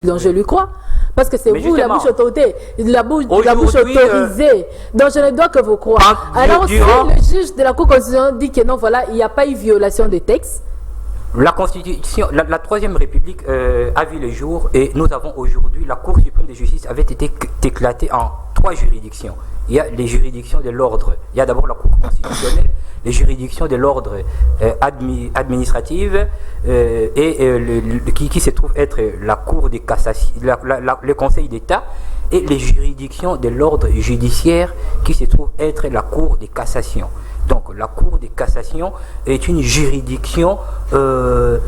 Donc je lui crois. Parce que c'est vous la bouche autorisée. La bouche autorisée. Donc je ne dois que vous croire. Alors si le juge de la Cour constitutionnelle dit que non, voilà, il n'y a pas eu violation de texte. La Constitution, la Troisième République a vu le jour et nous avons aujourd'hui, la Cour suprême de justice avait été éclatée en 3 juridictions. Il y a les juridictions de l'ordre. Il y a d'abord la Cour constitutionnelle, les juridictions de l'ordre administrative qui se trouve être la Cour de cassation, le Conseil d'État, et les juridictions de l'ordre judiciaire qui se trouve être la Cour de cassation. Donc la Cour de cassation est une juridiction de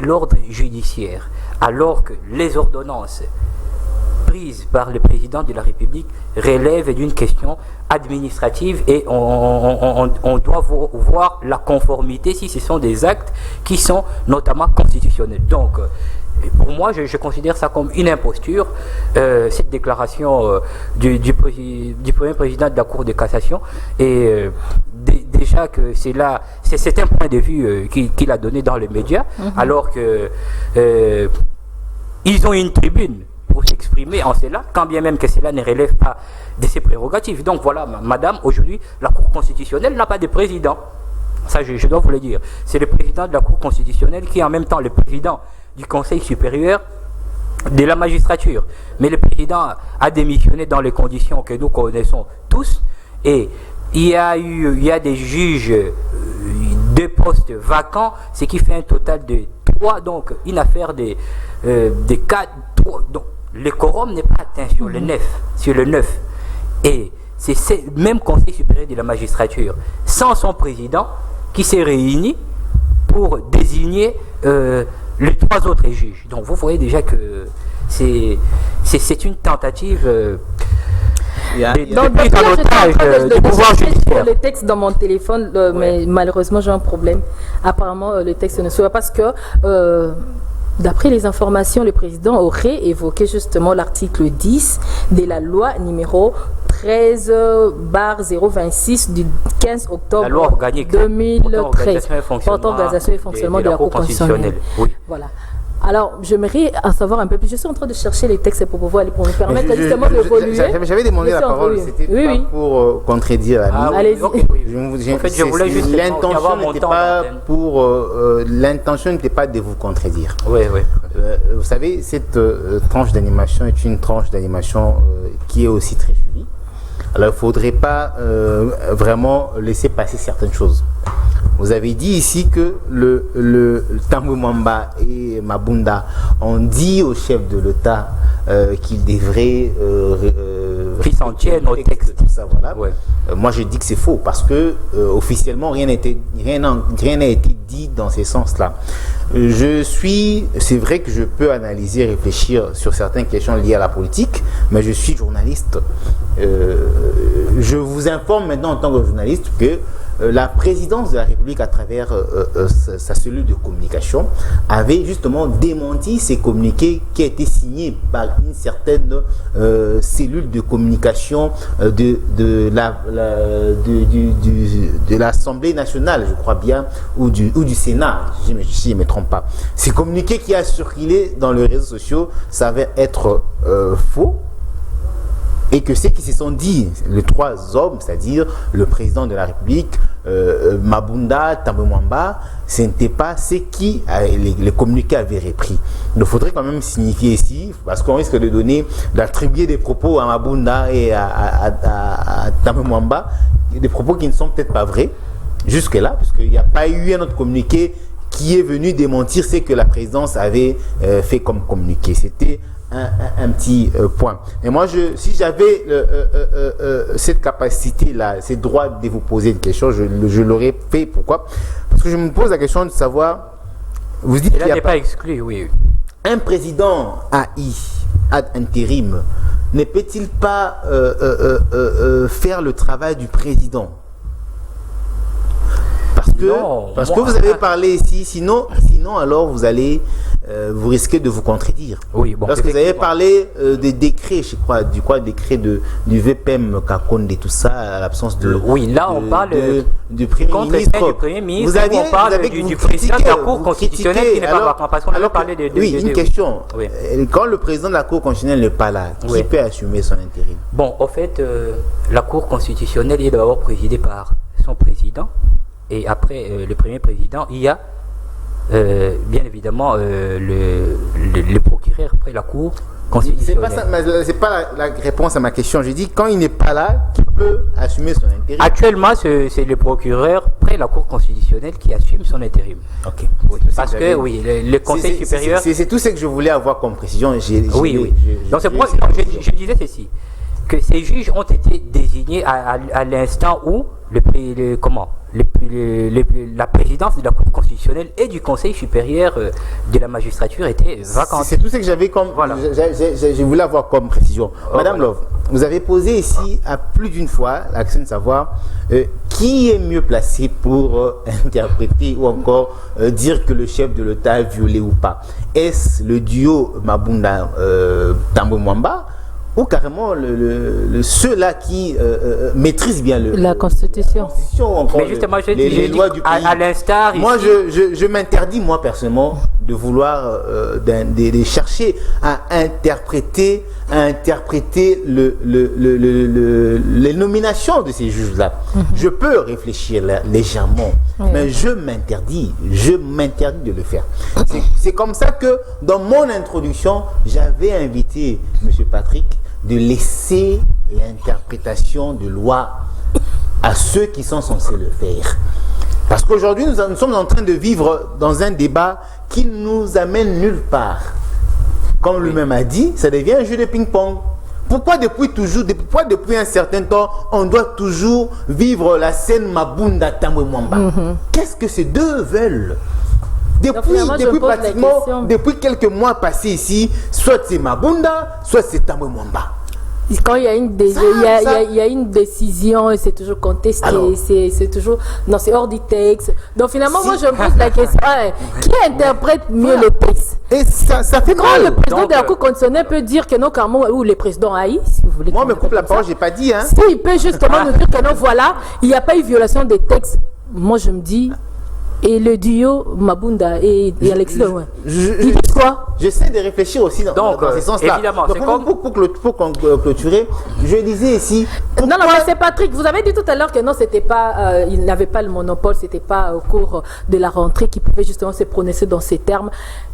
l'ordre judiciaire, alors que les ordonnances prises par le président de la République relèvent d'une question administrative et on doit voir la conformité si ce sont des actes qui sont notamment constitutionnels. Donc pour moi, je considère ça comme une imposture, cette déclaration du premier président de la Cour de cassation. Et déjà que c'est un point de vue qu'il a donné dans les médias, alors que ils ont une tribune pour s'exprimer en cela, quand bien même que cela ne relève pas de ses prérogatives. Donc voilà, madame, aujourd'hui, la Cour constitutionnelle n'a pas de président. Ça, je dois vous le dire. C'est le président de la Cour constitutionnelle qui est en même temps le président du Conseil supérieur de la magistrature. Mais le président a démissionné dans les conditions que nous connaissons tous. Et il y a des juges, 2 postes vacants, ce qui fait un total de 3. Donc, une affaire de 4, 3. Donc, le quorum n'est pas atteint sur le 9. Et c'est ce même Conseil supérieur de la magistrature, sans son président, qui s'est réuni pour désigner les 3 autres juges. Donc vous voyez déjà que c'est une tentative de prise en otage du pouvoir judiciaire. Le texte dans mon téléphone, mais malheureusement j'ai un problème. Apparemment le texte ne se voit parce que d'après les informations, le président aurait évoqué justement l'article 10 de la loi numéro 13/026 du 15 octobre 2013 portant organisation et fonctionnement de la Cour constitutionnelle. Oui. Voilà. Alors, j'aimerais en savoir un peu plus. Je suis en train de chercher les textes pour pouvoir pour me permettre justement d'évoluer. J'avais demandé la parole, c'était pas pour contredire la allez-y. En fait, je voulais juste l'intention n'était pas de vous contredire. Oui. Vous savez, cette tranche d'animation est une tranche d'animation qui est aussi très suivie. Alors, il ne faudrait pas vraiment laisser passer certaines choses. Vous avez dit ici que le Tambwe Mwamba et Mabunda ont dit au chef de l'État qu'il devrait qu'ils s'en tiennent au texte. Ça, voilà. Ouais. Moi, je dis que c'est faux parce que officiellement, rien n'a été dit dans ces sens-là. C'est vrai que je peux analyser, réfléchir sur certaines questions liées à la politique, mais je suis journaliste. Je vous informe maintenant en tant que journaliste que la présidence de la République, à travers sa cellule de communication, avait justement démenti ces communiqués qui a été signés par une certaine cellule de communication de l'Assemblée nationale, je crois bien, ou du Sénat, si je ne me trompe pas. Ces communiqués qui a circulé dans les réseaux sociaux s'avèrent être faux. Et que ceux qui se sont dit, les 3 hommes, c'est-à-dire le président de la République, Mabunda, Tambwe Mwamba, ce n'était pas ceux qui les communiqués avaient repris. Il faudrait quand même signifier ici, parce qu'on risque d'attribuer des propos à Mabunda et à Tambwe Mwamba, des propos qui ne sont peut-être pas vrais, jusque-là, parce qu'il n'y a pas eu un autre communiqué qui est venu démentir ce que la présidence avait fait comme communiqué. C'était un petit point. Et moi, si j'avais cette capacité-là, ce droit de vous poser une question, je l'aurais fait. Pourquoi? Parce que je me pose la question de savoir, vous dites qu'il n'y a pas exclu, oui. Un président AI, ad intérim, ne peut-il pas faire le travail du président? que vous avez parlé ici, sinon alors vous risquez de vous contredire. Oui, bon, parce que vous avez parlé des décrets, je crois, décret du VPM Kakonde et tout ça, à l'absence de. Oui, là on parle du Premier ministre. On parle du président de la Cour constitutionnelle qui n'est pas vacant, parce qu'on avait parlé de. Oui, une question. Oui. Quand le président de la Cour constitutionnelle n'est pas là, qui peut assumer son intérim? Bon, au fait, la Cour constitutionnelle est d'abord présidée par son président, et après le premier président, il y a bien évidemment le procureur après la Cour constitutionnelle. C'est pas la réponse à ma question. Je dis, quand il n'est pas là, qui peut assumer son intérim? Actuellement, c'est le procureur près la Cour constitutionnelle qui assume son intérim. Ok. Oui, parce que oui, le Conseil supérieur. C'est tout ce que je voulais avoir comme précision. Oui. Donc c'est pour ça que je disais ceci, que ces juges ont été désignés à l'instant où la présidence de la Cour constitutionnelle et du Conseil supérieur de la magistrature était vacante. C'est tout ce que j'avais comme. Voilà. Je voulais avoir comme précision. Madame Love, vous avez posé ici à plus d'une fois la question de savoir qui est mieux placé pour interpréter ou encore dire que le chef de l'État a violé ou pas. Est-ce le duo Mabunda Tambo Mwamba, ou carrément ceux-là qui maîtrisent bien la Constitution. Mais justement, les lois du pays. À l'instar. Moi, je m'interdis, moi, personnellement, de vouloir de chercher à interpréter les nominations de ces juges-là. Je peux réfléchir légèrement, mais je m'interdis de le faire. C'est comme ça que, dans mon introduction, j'avais invité M. Patrick de laisser l'interprétation de loi à ceux qui sont censés le faire. Parce qu'aujourd'hui, nous sommes en train de vivre dans un débat qui ne nous amène nulle part. Comme lui-même a dit, ça devient un jeu de ping-pong. Pourquoi depuis un certain temps, on doit toujours vivre la scène Mabunda Tambwe Mwamba? Qu'est-ce que ces deux veulent? Depuis quelques mois passés ici, soit c'est Mabunda, soit c'est Tambwe Mwamba. Quand il y a une décision, c'est toujours contesté, c'est toujours non, c'est hors du texte. Donc finalement, moi je me pose la question, qui interprète mieux le texte? Et ça fait quand le président de la Cour constitutionnelle peut dire que non, carrément, ou le président Haï, si vous voulez. Moi, me coupe la parole, j'ai pas dit. Il peut justement nous dire que non, voilà, il n'y a pas eu violation des textes. Moi je me dis. Et le duo Mabunda et Alexis Loin. Ils disent quoi? J'essaie de réfléchir aussi dans ce sens-là. Évidemment, pour clôturer, je disais ici. Non, mais c'est Patrick. Vous avez dit tout à l'heure que non, c'était pas, il n'avait pas le monopole, c'était pas au cours de la rentrée qu'il pouvait justement se prononcer dans ces termes.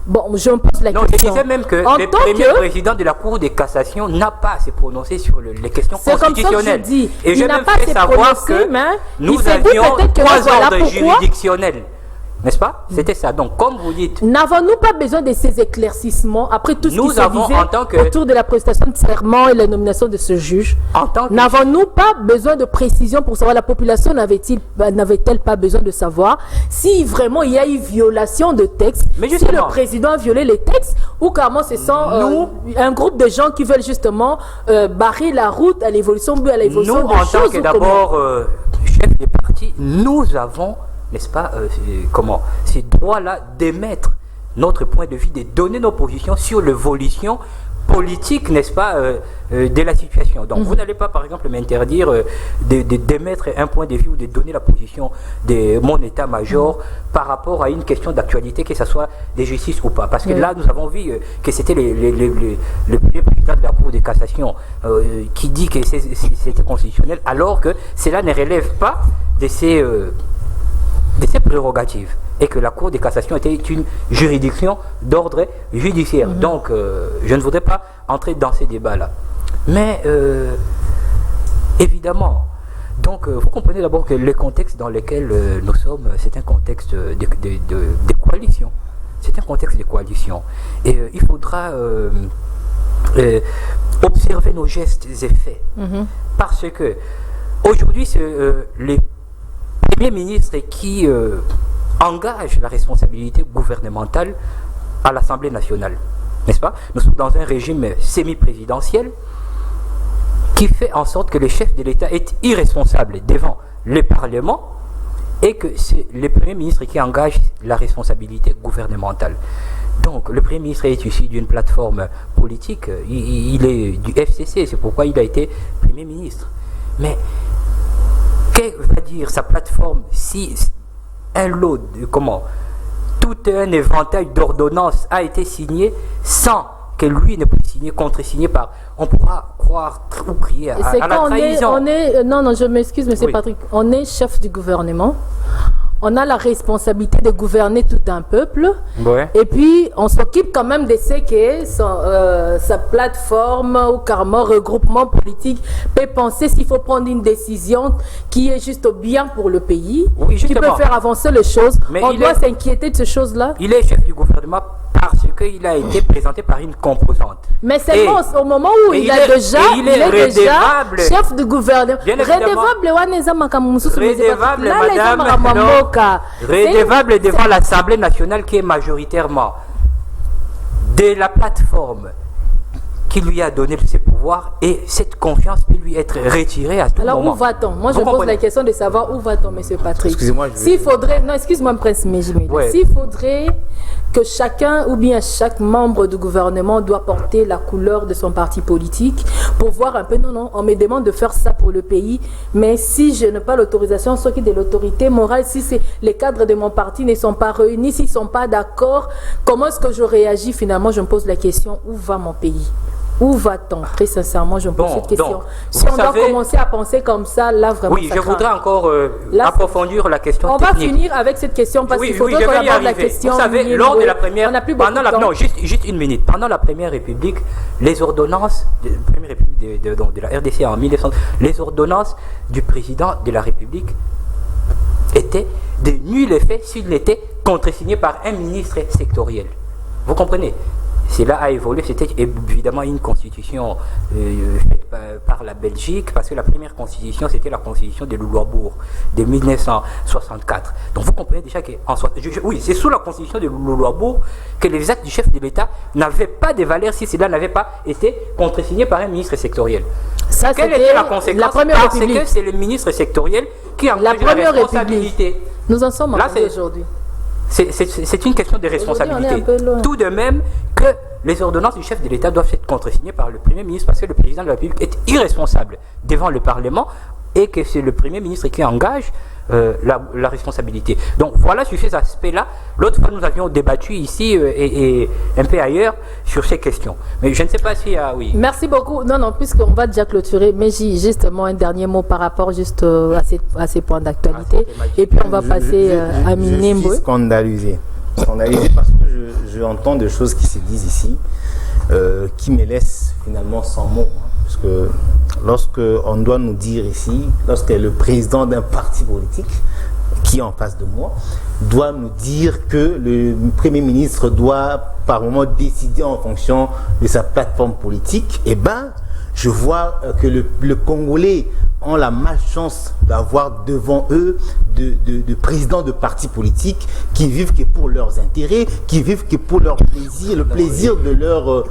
Bon, je me pose la question. Je disais même que le premier président de la Cour de cassation n'a pas à se prononcer sur les questions constitutionnelles. C'est comme ça que je dis. Et je n'a pas à se prononcer, mais nous avions 3 ordres juridictionnels. N'est-ce pas? C'était ça. Donc, comme vous dites... N'avons-nous pas besoin de ces éclaircissements après tout ce qui se disait autour de la prestation de serment et la nomination de ce juge? N'avons-nous pas besoin de précision pour savoir, la population n'avait-elle pas besoin de savoir si vraiment il y a eu violation de textes, si le président a violé les textes, ou carrément ce sont un groupe de gens qui veulent justement barrer la route à l'évolution des choses? Nous, en tant que d'abord chef des partis, nous avons... n'est-ce pas, ces droits-là d'émettre notre point de vue, de donner nos positions sur l'évolution politique, n'est-ce pas, de la situation. Donc, vous n'allez pas, par exemple, m'interdire d'émettre un point de vue ou de donner la position de mon état-major par rapport à une question d'actualité, que ce soit de justice ou pas. Parce que là, nous avons vu que c'était le premier président de la Cour de cassation qui dit que c'était constitutionnel, alors que cela ne relève pas de ses prérogatives, et que la Cour de cassation était une juridiction d'ordre judiciaire. Donc, je ne voudrais pas entrer dans ces débats-là. Mais, évidemment, donc, vous comprenez d'abord que le contexte dans lequel nous sommes, c'est un contexte de coalition. C'est un contexte de coalition. Et il faudra observer nos gestes et faits. Parce que, aujourd'hui, c'est les Premier ministre qui engage la responsabilité gouvernementale à l'Assemblée nationale, n'est-ce pas? Nous sommes dans un régime semi-présidentiel qui fait en sorte que le chef de l'État est irresponsable devant le Parlement et que c'est le Premier ministre qui engage la responsabilité gouvernementale. Donc, le Premier ministre est issu d'une plateforme politique, il est du FCC, c'est pourquoi il a été Premier ministre. Mais, que va dire sa plateforme si un lot de, tout un éventail d'ordonnances a été signé sans que lui ne puisse signer, contre-signer par... On pourra croire ou crier à la trahison. Non, je m'excuse, M. Patrick. On est chef du gouvernement. On a la responsabilité de gouverner tout un peuple. Ouais. Et puis, on s'occupe quand même de ce que sa plateforme ou carrément regroupement politique peut penser s'il faut prendre une décision qui est juste bien pour le pays, oui, qui peut faire avancer les choses. Mais on doit s'inquiéter de ces choses-là. Il est chef du gouvernement parce qu'il a été présenté par une composante. Mais c'est bon, au moment où il est déjà chef du gouvernement. Redevable devant l'Assemblée nationale qui est majoritairement de la plateforme qui lui a donné ses pouvoirs, et cette confiance peut lui être retirée à tout moment. Alors où va-t-on? Moi je pose la question de savoir où va-t-on, M. Patrick. Excusez-moi. S'il faudrait, non, excuse-moi, Prince Méjimé. Ouais. S'il faudrait que chacun ou bien chaque membre du gouvernement doit porter la couleur de son parti politique pour voir un peu, non, on me demande de faire ça pour le pays, mais si je n'ai pas l'autorisation, ce qui est de l'autorité morale, si les cadres de mon parti ne sont pas réunis, s'ils ne sont pas d'accord, comment est-ce que je réagis? Finalement, je me pose la question, où va mon pays? Où va-t-on? Très sincèrement, je me pose cette question. Si on doit commencer à penser comme ça, là vraiment. Oui, je voudrais encore approfondir la question technique. On va finir avec cette question parce qu'il faut qu'on aborde la question. Vous savez, lors de la première, non, juste une minute. Pendant la Première République, les ordonnances de la RDC en 1900, les ordonnances du président de la République étaient de nul effet s'il n'était contresigné par un ministre sectoriel. Vous comprenez? Cela a évolué, c'était évidemment une constitution faite par la Belgique, parce que la première constitution, c'était la constitution de Loulourbourg de 1964. Donc vous comprenez déjà que oui, c'est sous la constitution de Loulourbourg que les actes du chef de l'État n'avaient pas de valeur si cela n'avait pas été contresigné par un ministre sectoriel. Ça, quelle était la conséquence? La première Parce République. que c'est le ministre sectoriel qui engage la responsabilité. République. Nous en sommes aujourd'hui. C'est une question de responsabilité. Tout de même que les ordonnances du chef de l'État doivent être contresignées par le Premier ministre, parce que le président de la République est irresponsable devant le Parlement et que c'est le Premier ministre qui engage la responsabilité. Donc voilà sur ces aspects-là. L'autre fois, nous avions débattu ici et un peu ailleurs sur ces questions. Mais je ne sais pas si... oui. Merci beaucoup. Non, puisqu'on va déjà clôturer, mais j'ai justement un dernier mot par rapport juste à ces points d'actualité. Et puis on va passer à Minimbo. Je suis scandalisé parce que je entends des choses qui se disent ici qui me laissent finalement sans mots. Parce que lorsque on doit nous dire ici, lorsque le président d'un parti politique qui est en face de moi doit nous dire que le Premier ministre doit par moment décider en fonction de sa plateforme politique, eh ben, je vois que le Congolais ont la malchance d'avoir devant eux de présidents de partis politiques qui vivent que pour leurs intérêts, qui vivent que pour leur plaisir, le plaisir de leur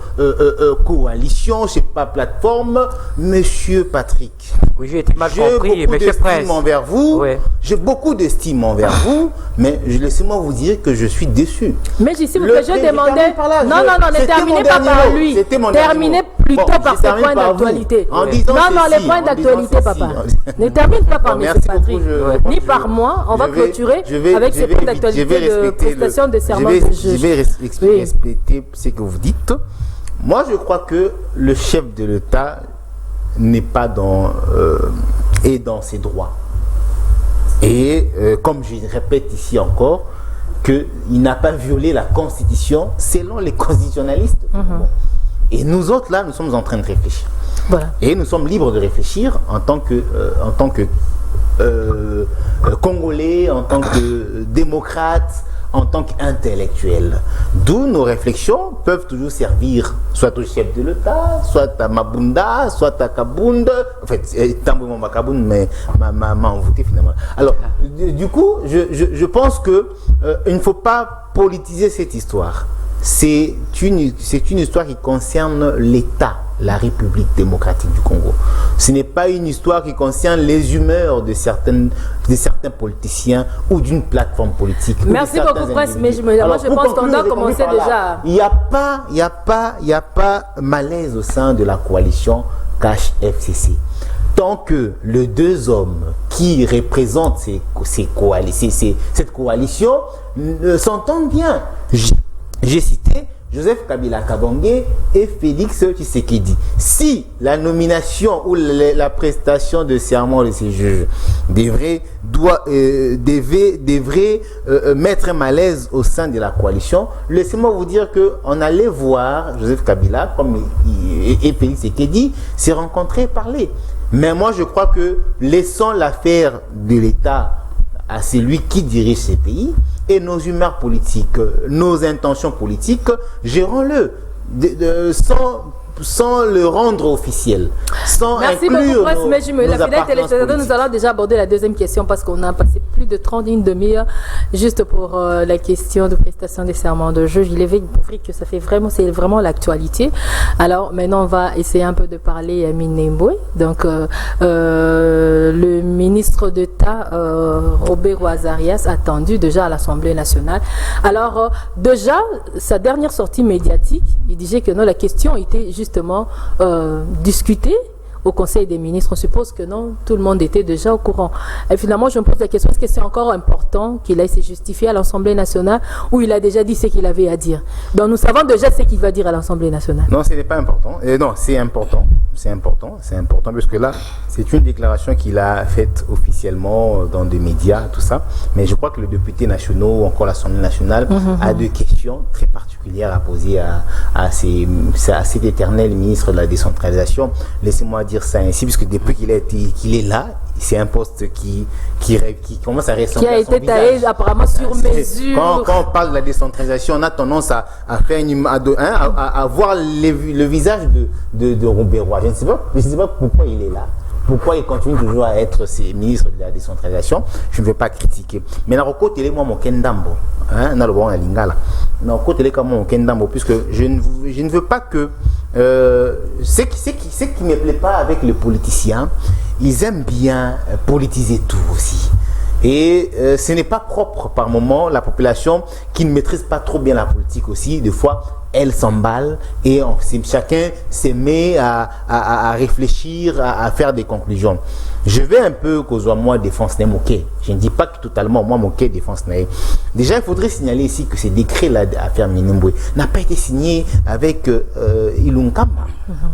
coalition, je ne sais pas, plateforme. Monsieur Patrick, oui, j'ai été mal compris, monsieur Prince. Envers vous, oui. J'ai beaucoup d'estime envers vous, mais laissez-moi vous dire que je suis déçu. Mais ici, vous je demandais... Non, ne terminez pas par lui. Terminez plutôt par ce point d'actualité. Non, les points d'actualité, papa. Ne termine pas par M. Patrick, ni par moi. On va clôturer avec ces points d'actualité de prestation de serment de juge. Je vais respecter ce que vous dites. Moi, je crois que le chef de l'État n'est pas dans ses droits. Et comme je répète ici encore, qu'il n'a pas violé la Constitution selon les constitutionnalistes. Bon. Et nous autres, là, nous sommes en train de réfléchir. Voilà. Et nous sommes libres de réfléchir en tant que Congolais, en tant que démocrates, en tant qu'intellectuels. D'où nos réflexions peuvent toujours servir soit au chef de l'État, soit à Mabunda, soit à Kabund. En fait, Tambouma Makabund, mais m'a envoûté finalement. Alors, du coup, je pense que il ne faut pas politiser cette histoire. c'est une histoire qui concerne l'État, la République démocratique du Congo. Ce n'est pas une histoire qui concerne les humeurs de certains politiciens ou d'une plateforme politique. Merci beaucoup, Prince. Mais moi, je pense qu'on doit commencer déjà. Il n'y a pas malaise au sein de la coalition CACH-FCC. Tant que les deux hommes qui représentent cette coalition s'entendent bien. J'ai cité Joseph Kabila Kabange et Félix Tshisekedi. Si la nomination ou la prestation de serment de ces juges devrait mettre un malaise au sein de la coalition, laissez-moi vous dire qu'on allait voir Joseph Kabila et Félix Tshisekedi se rencontrer et parler. Mais moi, je crois que laissons l'affaire de l'État à celui qui dirige ces pays et nos humeurs politiques, nos intentions politiques, gérons-le sans le rendre officiel, sans Merci inclure beaucoup, Prince Méjimé. La fidèle téléspectateur, nous allons déjà aborder la deuxième question parce qu'on a passé plus de 30 une demi-heure juste pour la question de prestation des serments de juge. Il est vrai que ça fait vraiment, c'est vraiment l'actualité. Alors maintenant, on va essayer un peu de parler à Minembwe. Donc, le ministre d'État, Robert Ouazarias, attendu déjà à l'Assemblée nationale. Alors, déjà, sa dernière sortie médiatique, il disait que non, la question était justement discutée au Conseil des ministres. On suppose que non, tout le monde était déjà au courant. Et finalement, je me pose la question, est-ce que c'est encore important qu'il aille se justifier à l'Assemblée nationale ou il a déjà dit ce qu'il avait à dire? Donc nous savons déjà ce qu'il va dire à l'Assemblée nationale. Non, ce n'est pas important. Non, c'est important. C'est important parce que là, c'est une déclaration qu'il a faite officiellement dans des médias, tout ça. Mais je crois que les députés nationaux ou encore l'Assemblée nationale a des questions très particulières à poser à cet éternel ministre de la décentralisation. Laissez-moi dire ça ainsi, puisque depuis qu'il est là, c'est un poste qui commence à ressembler à son visage. Qui a été taillé apparemment sur mesure. Quand on parle de la décentralisation, on a tendance à voir le visage de Robert Roy. Je ne sais pas pourquoi il est là. Pourquoi il continue toujours à être ministre de la décentralisation. Je ne vais pas critiquer. Mais Naroko Télé, moi, mon Kendambo. Naroko Lingala. Naroko Télé, comme mon Kendambo, puisque je ne veux pas que. Ce qui ne me plaît pas avec les politiciens, ils aiment bien politiser tout aussi. Et ce n'est pas propre par moment, la population qui ne maîtrise pas trop bien la politique aussi, des fois, elle s'emballe et chacun se met à réfléchir, à faire des conclusions. Je vais un peu causer moi défense Nemoké. Je ne dis pas que totalement moi Moké défense Naé. Déjà, il faudrait signaler ici que ces décrets-là d'affaire Minembwe n'a pas été signé avec Ilunkamba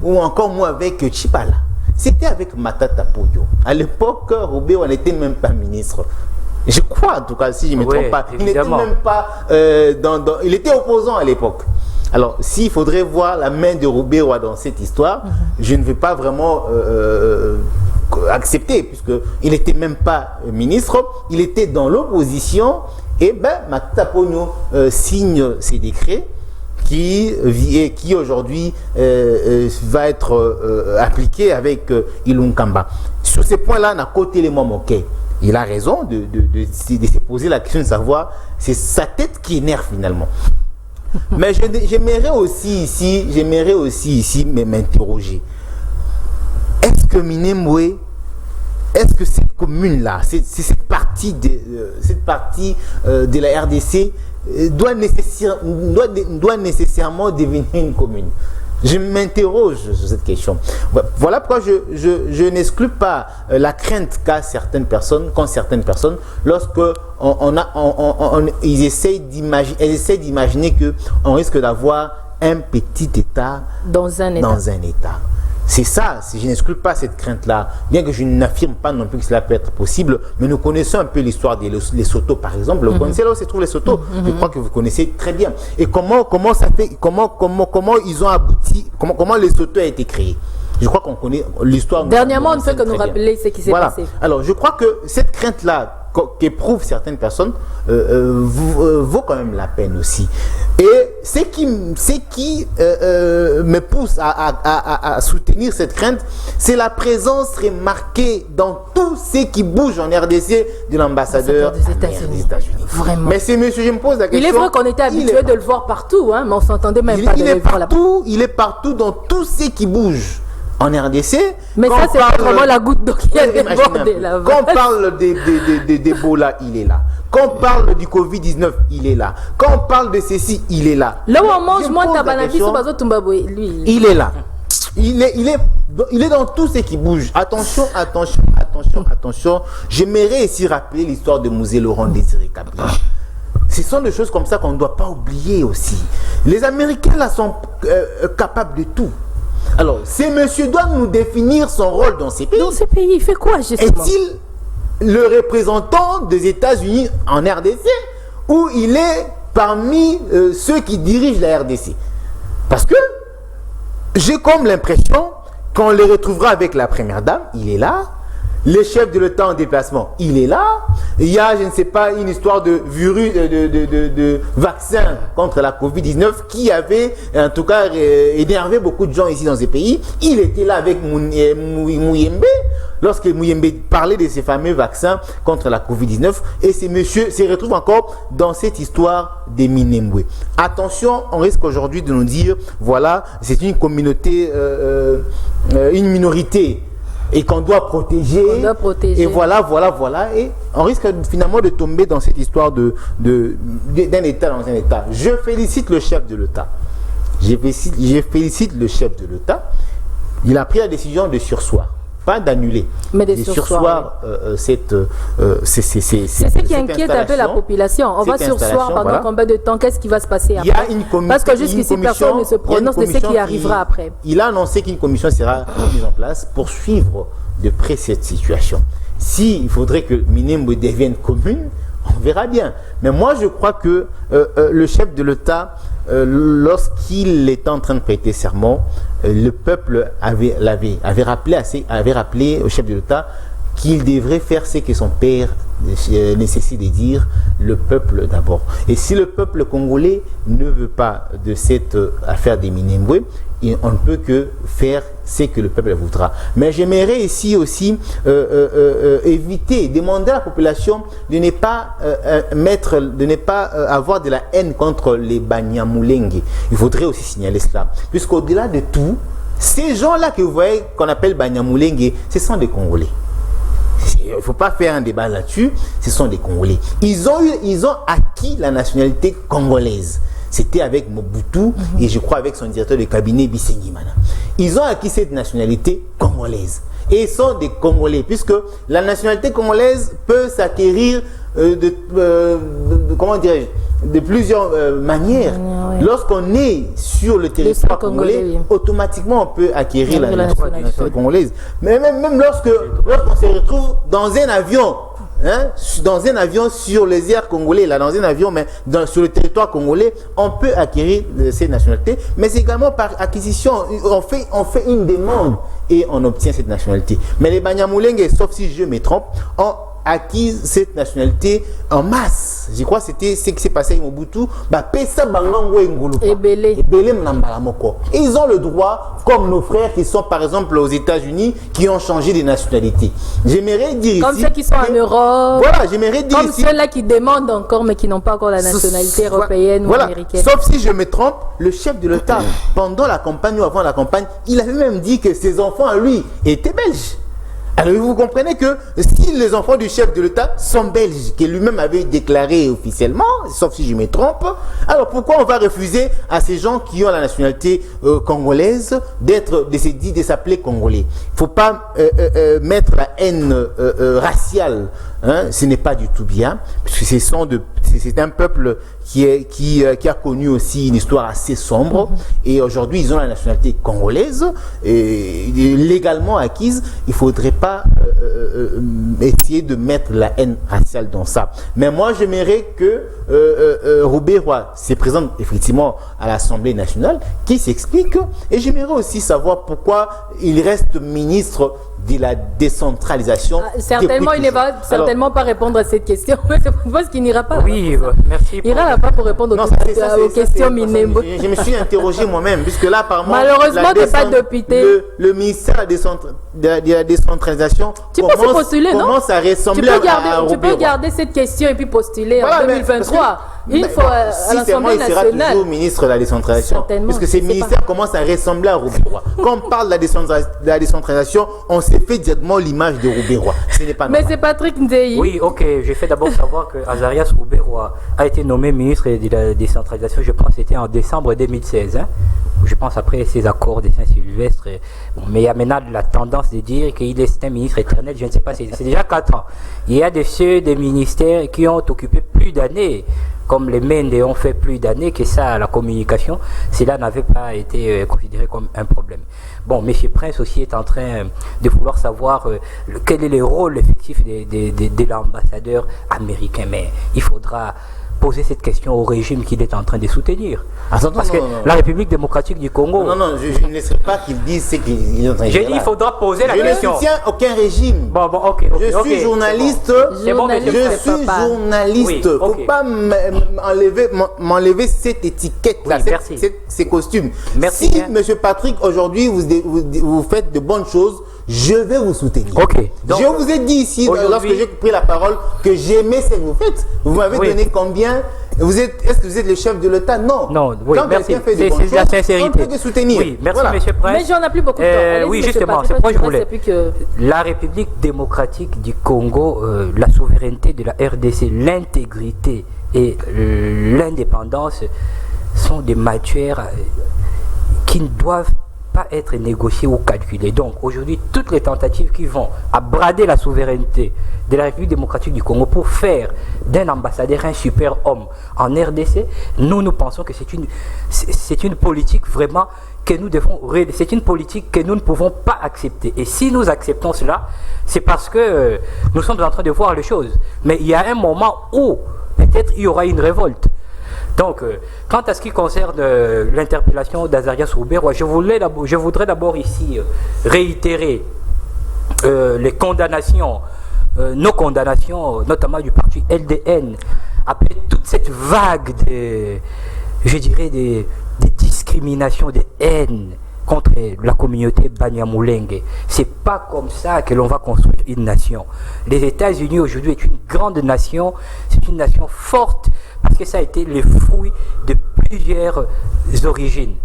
ou encore moi avec Chipala. C'était avec Matata Poyo. À l'époque, Robert n'était même pas ministre. Je crois, en tout cas, si je ne me trompe pas. Il n'était même pas il était opposant à l'époque. Alors, s'il faudrait voir la main de Robert dans cette histoire, je ne vais pas vraiment accepter, puisqu'il n'était même pas ministre, il était dans l'opposition, et Matata Poyo signe ces décrets qui aujourd'hui va être appliqué avec Ilunkamba. Sur ces points-là, on a côté les Momoké. Il a raison de se poser la question de savoir, c'est sa tête qui énerve finalement. Mais j'aimerais aussi ici m'interroger. Est-ce que Minembwe, est-ce que cette commune-là, cette partie de la RDC doit nécessairement devenir une commune? Je m'interroge sur cette question. Voilà pourquoi je n'exclus pas la crainte qu'ont certaines personnes, lorsque ils essayent d'imaginer qu'on risque d'avoir un petit État dans un État. C'est ça, je n'exclus pas cette crainte-là, bien que je n'affirme pas non plus que cela peut être possible, mais nous connaissons un peu l'histoire des Soto, par exemple. Vous connaissez là où se trouvent les Soto? Je crois que vous connaissez très bien. Et comment ils ont abouti, comment les Soto a été créés? Je crois qu'on connaît l'histoire. Dernièrement, on ne peut que nous rappeler ce qui s'est passé. Alors, je crois que cette crainte-là qu'éprouvent certaines personnes vaut quand même la peine aussi. Et ce qui me pousse à soutenir cette crainte, c'est la présence remarquée dans tout ce qui bouge en RDC de l'ambassadeur des États-Unis. Vraiment. Mais c'est monsieur, je me pose la question. Il est vrai qu'on était habitué de le voir partout, hein, mais on s'entendait même pas de le voir là-bas. Il est partout dans tout ce qui bouge en RDC. Mais ça, c'est pas vraiment la goutte d'eau qui a débordé là-bas. Quand on parle d'Ebola, il est là. Quand on parle du Covid-19, il est là. Quand on parle de ceci, il est là. Là où on mange moins de tabanaki, lui. Il est là. Il est dans tout ce qui bouge. Attention. J'aimerais ici rappeler l'histoire de Musée Laurent Désiré Kabila. Ce sont des choses comme ça qu'on ne doit pas oublier aussi. Les Américains là sont capables de tout. Alors, ce monsieur doit nous définir son rôle dans ces pays. Dans ces pays, il fait quoi justement? Est-il le représentant des États-Unis en RDC ou il est parmi ceux qui dirigent la RDC? Parce que j'ai comme l'impression qu'on les retrouvera avec la première dame, il est là. Le chef de l'État en déplacement, il est là. Il y a, je ne sais pas, une histoire de virus, de vaccin contre la Covid-19 qui avait, en tout cas, énervé beaucoup de gens ici dans ces pays. Il était là avec Mouyembe, lorsque Mouyembe parlait de ces fameux vaccins contre la Covid-19. Et ces messieurs se retrouvent encore dans cette histoire des Minembwe. Attention, on risque aujourd'hui de nous dire, voilà, c'est une communauté, une minorité, et qu'on doit protéger. Et voilà. Et on risque finalement de tomber dans cette histoire d'un État dans un État. Je félicite le chef de l'État. Je félicite le chef de l'État. Il a pris la décision de surseoir. Pas d'annuler, mais de sursoir. C'est ce qui inquiète un peu la population. On va sursoir pendant combien de temps? Qu'est-ce qui va se passer après? Parce que jusqu'ici, personne ne se prononce de ce qui arrivera après. Il a annoncé qu'une commission sera mise en place pour suivre de près cette situation. S'il faudrait que Minembwe devienne commune, on verra bien. Mais moi, je crois que le chef de l'État, lorsqu'il était en train de prêter serment, le peuple avait rappelé au chef de l'État qu'il devrait faire ce que son père nécessite de dire, le peuple d'abord. Et si le peuple congolais ne veut pas de cette affaire des Minembwe, on ne peut que faire ce que le peuple voudra. Mais j'aimerais ici aussi éviter, demander à la population de ne pas avoir de la haine contre les Banyamulenge. Il faudrait aussi signaler cela. Puisqu'au-delà de tout, ces gens-là que vous voyez, qu'on appelle Banyamulenge, ce sont des Congolais. Il ne faut pas faire un débat là-dessus, ce sont des Congolais. Ils ont acquis la nationalité congolaise. C'était avec Mobutu et je crois avec son directeur de cabinet, Bisengimana. Ils ont acquis cette nationalité congolaise. Et ils sont des Congolais, puisque la nationalité congolaise peut s'acquérir de plusieurs manières. Oui. Lorsqu'on est sur le territoire congolais, automatiquement on peut acquérir la nationalité congolaise. Mais même lorsqu'on se retrouve dans un avion, sur les airs congolais, là, dans un avion, mais sur le territoire congolais, on peut acquérir ces nationalités, mais c'est également par acquisition. On fait une demande et on obtient cette nationalité. Mais les Banyamulenge, sauf si je me trompe, ont acquis cette nationalité en masse. Je crois que c'était ce qui s'est passé avec Mobutu. Ils ont le droit, comme nos frères qui sont par exemple aux États-Unis, qui ont changé de nationalité. J'aimerais dire comme ici, ceux qui sont en Europe. Voilà, j'aimerais dire comme ici, ceux-là qui demandent encore mais qui n'ont pas encore la nationalité européenne ou américaine. Sauf si je me trompe, le chef de l'État, pendant la campagne ou avant la campagne, il avait même dit que ses enfants à lui étaient belges. Alors vous comprenez que si les enfants du chef de l'État sont belges, qu'il lui-même avait déclaré officiellement, sauf si je me trompe, alors pourquoi on va refuser à ces gens qui ont la nationalité congolaise de s'appeler congolais? Il ne faut pas mettre la haine raciale, ce n'est pas du tout bien, puisque c'est un peuple qui a connu aussi une histoire assez sombre, et aujourd'hui ils ont la nationalité congolaise légalement acquise. Il ne faudrait pas essayer de mettre la haine raciale dans ça. Mais moi j'aimerais que Roubaix-Roy se présente effectivement à l'Assemblée nationale, qui s'explique, et j'aimerais aussi savoir pourquoi il reste ministre de la décentralisation. Certainement, il ne va certainement pas répondre à cette question. Je pense qu'il n'ira pas. Oui, merci. Il n'ira pas pour répondre aux questions Minembo. Je me suis interrogé moi-même, puisque là, apparemment, malheureusement, tu n'es pas député. Le ministère de la décentralisation commence à ressembler à Tu peux garder cette question et puis postuler en 2023. Il faut à l'Assemblée nationale. Il sera toujours ministre de la décentralisation. Puisque ces ministères commencent à ressembler à Roubérois. Quand on parle de la décentralisation, on s'est fait directement l'image de Roubérois. Ce n'est pas normal. Mais c'est Patrick Ndei. Oui, ok. J'ai fait d'abord savoir que Azarias Roubérois a été nommé ministre de la décentralisation, je pense que c'était en décembre 2016. Je pense après ces accords de Saint-Sylvestre. Bon, mais il y a maintenant la tendance de dire qu'il est un ministre éternel. Je ne sais pas, c'est déjà 4 ans. Il y a des ministères qui ont occupé plus d'années, comme les Mende ont fait plus d'années que ça, la communication, cela n'avait pas été considéré comme un problème. Bon, M. Prince aussi est en train de vouloir savoir quel est le rôle effectif de l'ambassadeur américain. Mais il faudra poser cette question au régime qu'il est en train de soutenir. Parce que la République démocratique du Congo... Non, je ne laisserai pas qu'il dise ce qu'il est en train de dire. J'ai dit il faudra poser la question. Je ne soutiens aucun régime. Bon, ok. Je suis journaliste. C'est bon, je suis journaliste. Il ne faut pas m'enlever cette étiquette-là, ces costumes. Merci. Si, M. Patrick, aujourd'hui, vous faites de bonnes choses, je vais vous soutenir. Okay. Donc, je vous ai dit ici, lorsque j'ai pris la parole, que j'aimais ce que vous faites. Vous m'avez donné combien? Est-ce que vous êtes le chef de l'État? Non. Non, oui, quand merci. Fait de c'est la sincérité. On peut te soutenir. Oui, merci, M. Prince. Mais j'en ai plus beaucoup de temps. Oui, justement, c'est pourquoi je voulais. La République démocratique du Congo, la souveraineté de la RDC, l'intégrité et l'indépendance sont des matières qui ne doivent pas être négociées ou calculées. Donc aujourd'hui, toutes les tentatives qui vont à brader la souveraineté de la République démocratique du Congo pour faire d'un ambassadeur un super homme en RDC, nous pensons que c'est une politique vraiment que nous devons, c'est une politique que nous ne pouvons pas accepter. Et si nous acceptons cela, c'est parce que nous sommes en train de voir les choses. Mais il y a un moment où peut-être il y aura une révolte. Donc, quant à ce qui concerne l'interpellation d'Azarias Roubérois, je voudrais d'abord ici réitérer les condamnations, nos condamnations, notamment du parti LDN, après toute cette vague de discriminations, de haine contre la communauté Banyamulenge. C'est pas comme ça que l'on va construire une nation. Les États-Unis aujourd'hui est une grande nation, c'est une nation forte parce que ça a été le fruit de plusieurs origines.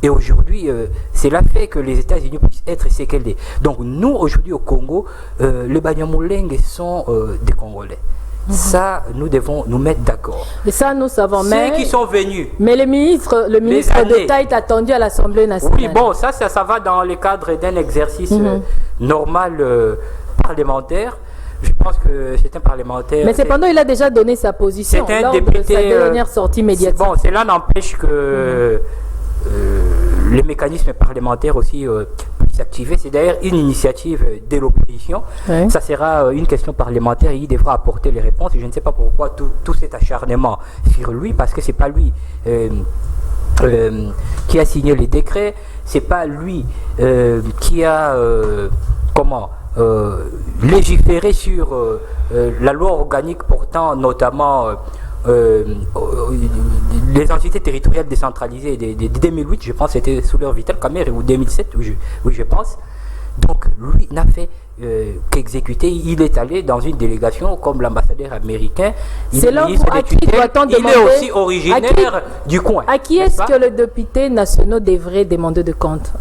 Et aujourd'hui, cela fait que les États-Unis puissent être ce qu'elles sont. Donc nous, aujourd'hui au Congo, les Banyamulenge sont des Congolais. Ça, nous devons nous mettre d'accord. Et ça, nous savons. Ceux qui sont venus. Mais le ministre d'État est attendu à l'Assemblée nationale. Oui, bon, ça va dans le cadre d'un exercice normal parlementaire. Je pense que c'est un parlementaire. Mais cependant, il a déjà donné sa position. C'est un député. De sa dernière sortie médiatique. Bon, cela n'empêche que les mécanismes parlementaires aussi puissent s'activer. C'est d'ailleurs une initiative de l'opposition. Oui. Ça sera une question parlementaire. Il devra apporter les réponses. Et je ne sais pas pourquoi tout cet acharnement sur lui, parce que c'est pas lui qui a signé les décrets. C'est pas lui qui a légiféré sur la loi organique portant notamment les entités territoriales décentralisées de 2008, je pense que c'était sous leur Vital Kamerhe, ou 2007, oui je pense. Donc lui n'a fait qu'exécuter. Il est allé dans une délégation comme l'ambassadeur américain. Il est aussi originaire du coin. À qui est-ce que les députés nationaux devraient demander de compte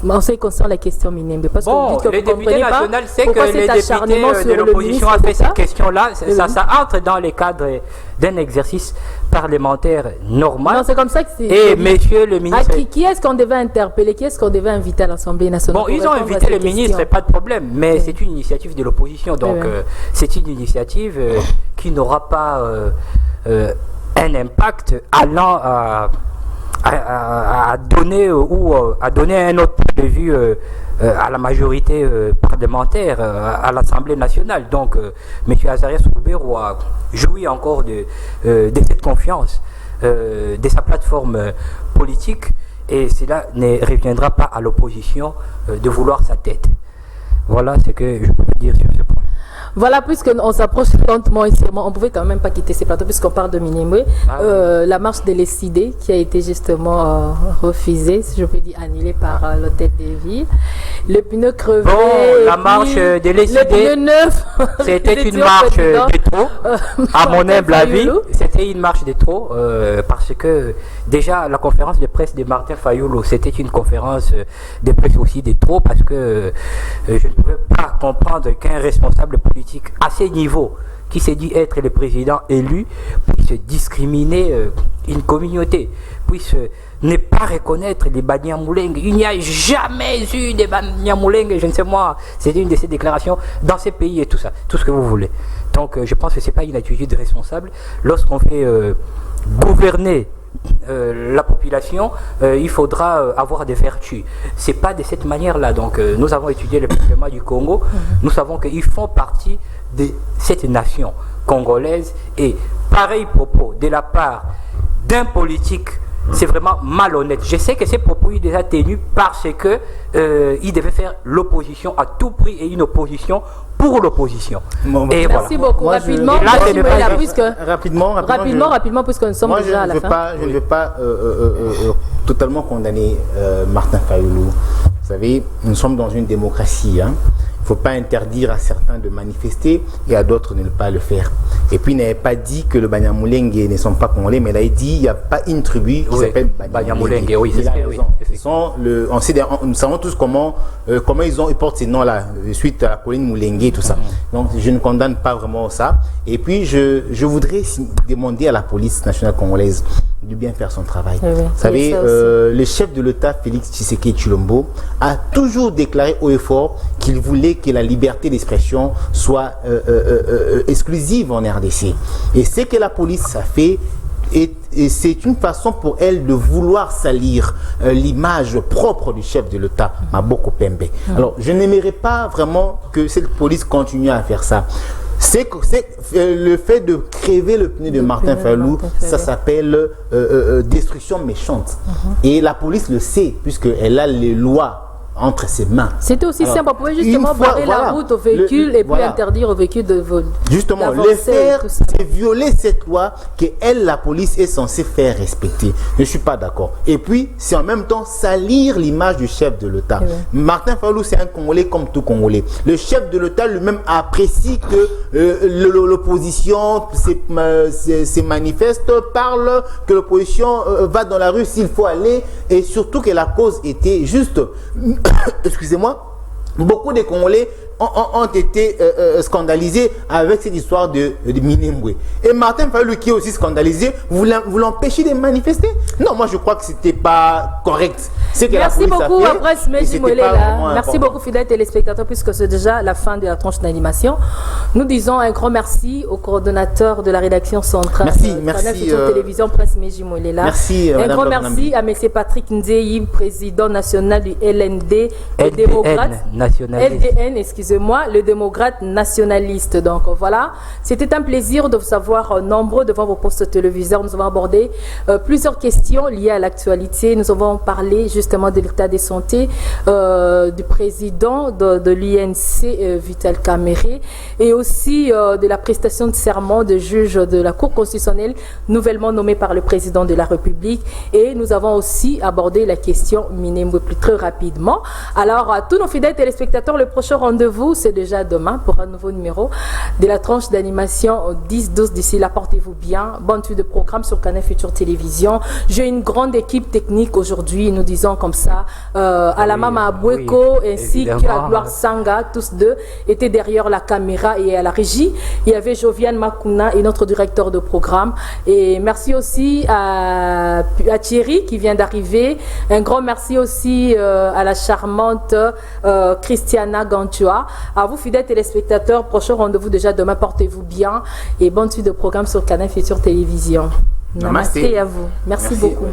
en ce qui concerne la question Minembwe? Parce que les députés nationaux, c'est que les députés de l'opposition ont fait cette question-là. Ça entre dans les cadres d'un exercice parlementaire normal. Non, c'est comme ça que c'est. Et monsieur le ministre. Qui est-ce qu'on devait interpeller? Qui est-ce qu'on devait inviter à l'Assemblée nationale? Bon, ils ont invité le ministre, pas de problème. Mais c'est une initiative de l'opposition. Donc, c'est une initiative qui n'aura pas un impact allant à donner à donner un autre point de vue à la majorité parlementaire, à l'Assemblée nationale. Donc, M. Azarias Roubérois jouit encore de cette confiance, de sa plateforme politique, et cela ne reviendra pas à l'opposition de vouloir sa tête. Voilà ce que je peux dire sur ce point. Voilà, puisqu'on s'approche lentement et sûrement, on ne pouvait quand même pas quitter ces plateaux puisqu'on parle de Minembwe. La marche de l'ESID qui a été justement refusée, si je peux dire annulée par l'hôtel de ville. Le pneu crevé. Bon, la marche de l'ESID, c'était une marche de trop. À mon humble avis, c'était une marche de trop parce que déjà la conférence de presse de Martin Fayulu, c'était une conférence de presse aussi de trop parce que je ne pouvais pas comprendre qu'un responsable politique à ces niveaux, qui s'est dit être le président élu, puisse discriminer une communauté, puisse ne pas reconnaître les Banyamulenge. Il n'y a jamais eu des Banyamulenge, je ne sais moi, c'était une de ces déclarations dans ces pays et tout ça, tout ce que vous voulez. Donc je pense que ce n'est pas une attitude responsable. Lorsqu'on fait gouverner la population, il faudra avoir des vertus. C'est pas de cette manière-là. Donc, nous avons étudié le Parlement du Congo. Nous savons qu'ils font partie de cette nation congolaise. Et pareil propos de la part d'un politique, c'est vraiment malhonnête. Je sais que ces propos sont déjà tenus parce que il devait faire l'opposition à tout prix et une opposition pour l'opposition. Et merci beaucoup. Moi, rapidement, rapidement, puisque nous sommes déjà à la fin. Je ne vais pas totalement condamner Martin Fayulu. Vous savez, nous sommes dans une démocratie. Hein. Il ne faut pas interdire à certains de manifester et à d'autres de ne pas le faire. Et puis, il n'avait pas dit que le Banyamulenge ne sont pas congolais, mais il a dit qu'il n'y a pas une tribu qui s'appelle Banyamulenge. Oui, c'est ça. Nous savons tous comment ils portent ces noms-là, suite à la colline Mulenge et tout ça. Donc, je ne condamne pas vraiment ça. Et puis, je voudrais demander à la police nationale congolaise de bien faire son travail. Oui, vous savez, le chef de l'État, Félix Tshisekedi Tshilombo, a toujours déclaré haut et fort qu'il voulait que la liberté d'expression soit exclusive en RDC. Et ce que la police a fait, et c'est une façon pour elle de vouloir salir l'image propre du chef de l'État, Maboko Pembe. Alors, je n'aimerais pas vraiment que cette police continue à faire ça. C'est le fait de crever le pneu de Martin Fayulu, ça s'appelle destruction méchante. Et la police le sait, puisqu'elle a les lois entre ses mains. C'était aussi simple, on pouvait justement barrer la route aux véhicules et puis interdire aux véhicules de voler. Justement, le faire, c'est violer cette loi que elle, la police, est censée faire respecter. Je ne suis pas d'accord. Et puis, c'est en même temps salir l'image du chef de l'État. Martin Fayulu, c'est un Congolais comme tout Congolais. Le chef de l'État lui-même apprécie que l'opposition se manifeste, parle, que l'opposition va dans la rue s'il faut aller, et surtout que la cause était juste... Excusez-moi, beaucoup de Congolais ont été scandalisés avec cette histoire de Minembwe. Et Martin Fayulu, qui est aussi scandalisé, vous l'empêchez de manifester? Non, moi je crois que c'était pas correct. Merci beaucoup, Presse Meji Mouelela. Merci beaucoup, fidèles téléspectateurs, puisque c'est déjà la fin de la tranche d'animation. Nous disons un grand merci au coordonnateur de la rédaction centrale. Merci. Télévision Presse Meji Mouelela. Merci. Un grand merci à M. Patrick Nzeyi, président national du LND, le démocrate LDN, excusez-moi, le démocrate nationaliste. Donc voilà, c'était un plaisir de vous savoir nombreux devant vos postes téléviseurs. Nous avons abordé plusieurs questions liées à l'actualité. Nous avons parlé justement de l'état de santé du président de l'INC, Vital Kamerhe, et aussi de la prestation de serment de juge de la Cour constitutionnelle nouvellement nommé par le président de la République. Et nous avons aussi abordé la question Minembwe plus très rapidement. Alors, à tous nos fidèles téléspectateurs, le prochain rendez-vous, c'est déjà demain pour un nouveau numéro de la tranche d'animation 10-12. D'ici là, portez-vous bien. Bonne suite de programme sur Canal Futur Télévision. J'ai une grande équipe technique aujourd'hui, nous disons comme ça. Alamama Aboueko ainsi que Gloire Sanga, tous deux, étaient derrière la caméra et à la régie. Il y avait Joviane Makuna et notre directeur de programme. Et merci aussi à Thierry qui vient d'arriver. Un grand merci aussi à la charmante Christiana Gantua. À vous, fidèles téléspectateurs, prochain rendez-vous déjà demain. Portez-vous bien et bonne suite de programme sur Canal Futur Télévision. Namasté à vous. Merci beaucoup.